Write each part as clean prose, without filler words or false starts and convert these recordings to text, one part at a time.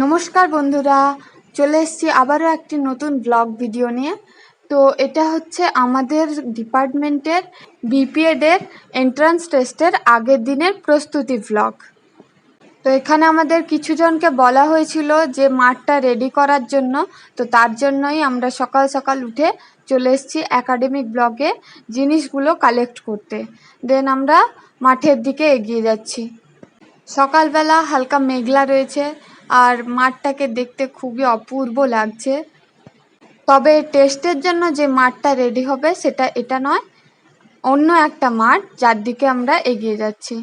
নমস্কার বন্ধুরা, চলে এসেছি আবারও একটি নতুন ব্লগ ভিডিও নিয়ে। তো এটা হচ্ছে আমাদের ডিপার্টমেন্টের বিপিএডের এন্ট্রান্স টেস্টের আগের দিনের প্রস্তুতি ব্লগ। তো এখানে আমাদের কিছু জনকে বলা হয়েছিল যে মাঠটা রেডি করার জন্য, তো তার জন্যই আমরা সকাল সকাল উঠে চলে এসেছি একাডেমিক ব্লকে জিনিসগুলো কালেক্ট করতে। দেন আমরা মাঠের দিকে এগিয়ে যাচ্ছি। সকালবেলা হালকা মেঘলা রয়েছে আর মাঠটাকে দেখতে খুবই অপূর্ব লাগছে। তবে টেস্টের জন্য যে মাঠটা রেডি হবে সেটা এটা নয়, অন্য একটা মাঠ যার দিকে আমরা এগিয়ে যাচ্ছি।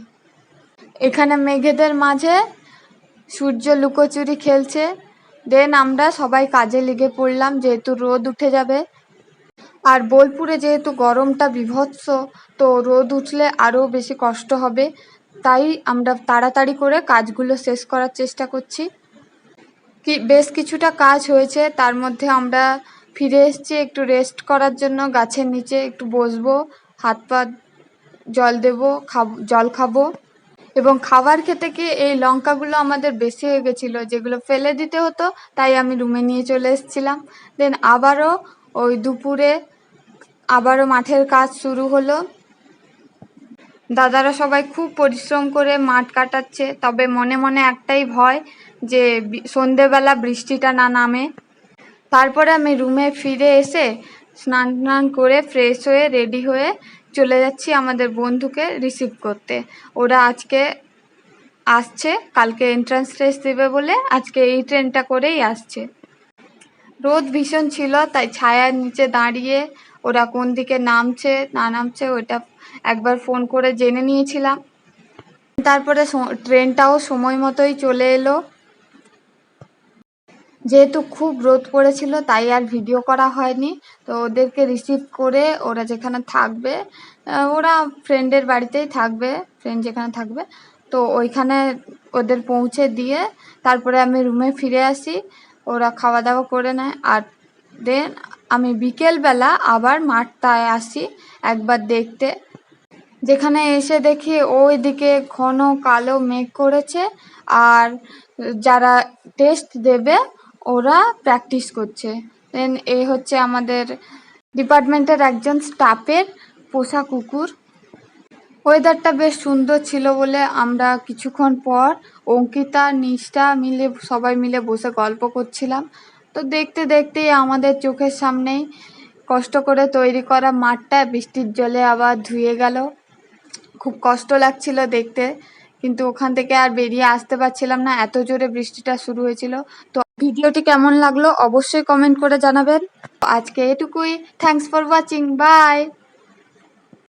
এখানে মেঘেদের মাঝে সূর্য লুকোচুরি খেলছে। দেন আমরা সবাই কাজে লেগে পড়লাম, যেহেতু রোদ উঠে যাবে। আর বোলপুরে যেহেতু গরমটা বীভৎস, তো রোদ উঠলে আরও বেশি কষ্ট হবে, তাই আমরা তাড়াতাড়ি করে কাজগুলো শেষ করার চেষ্টা করছি। বেশ কিছুটা কাজ হয়েছে, তার মধ্যে আমরা ফিরে এসেছি একটু রেস্ট করার জন্য। গাছের নিচে একটু বসবো, হাত পা জল দেবো, জল খাবো। এবং খাবার খেতে গিয়ে এই লঙ্কাগুলো আমাদের বেশি হয়ে গেছিলো, যেগুলো ফেলে দিতে হতো, তাই আমি রুমে নিয়ে চলে এসেছিলাম। দেন আবারও ওই দুপুরে আবারও মাঠের কাজ শুরু হলো। দাদারা সবাই খুব পরিশ্রম করে মাঠ কাটাচ্ছে, তবে মনে মনে একটাই ভয় যে সন্ধেবেলা বৃষ্টিটা না নামে। তারপরে আমি রুমে ফিরে এসে স্নান করে ফ্রেশ হয়ে রেডি হয়ে চলে যাচ্ছি আমাদের বন্ধুকে রিসিভ করতে। ওরা আজকে আসছে, কালকে এন্ট্রান্স টেস্ট দেবে বলে আজকে এই ট্রেনটা করেই আসছে। রোদ ভীষণ ছিল, তাই ছায়ার নিচে দাঁড়িয়ে ওরা কোন দিকে নামছে না নামছে ওটা একবার ফোন করে জেনে নিয়েছিলাম। তারপরে ট্রেনটাও সময় মতোই চলে এলো। যেহেতু খুব রোদ পড়েছিল তাই আর ভিডিও করা হয়নি। তো ওদেরকে রিসিভ করে ওরা যেখানে থাকবে, ওরা ফ্রেন্ডের বাড়িতেই থাকবে, ফ্রেন্ড যেখানে থাকবে, তো ওইখানে ওদের পৌঁছে দিয়ে তারপরে আমি রুমে ফিরে আসি। ওরা খাওয়া দাওয়া করে নেয়, আর দেন আমি বিকেলবেলা আবার মাঠটায় আসি একবার দেখতে। যেখানে এসে দেখি ওইদিকে ঘন কালো মেঘ করেছে, আর যারা টেস্ট দেবে ওরা প্র্যাকটিস করছে। দেন এ হচ্ছে আমাদের ডিপার্টমেন্টের একজন স্টাফের পোষা কুকুর। ওয়েদারটা বেশ সুন্দর ছিল বলে আমরা কিছুক্ষণ পর অঙ্কিতা নিষ্ঠা মিলে সবাই মিলে বসে গল্প করছিলাম। তো দেখতে দেখতেই আমাদের চোখের সামনেই কষ্ট করে তৈরি করা মাঠটা বৃষ্টির জলে আবার ধুয়ে গেল। খুব কষ্ট লাগছিল দেখতে, কিন্তু ওখান থেকে আর বেরিয়ে আসতে পারছিলাম না, এত জোরে বৃষ্টিটা শুরু হয়েছিল। তো ভিডিওটি কেমন লাগলো অবশ্যই কমেন্ট করে জানাবেন। আজকে এটুকুই। Thanks for watching, by.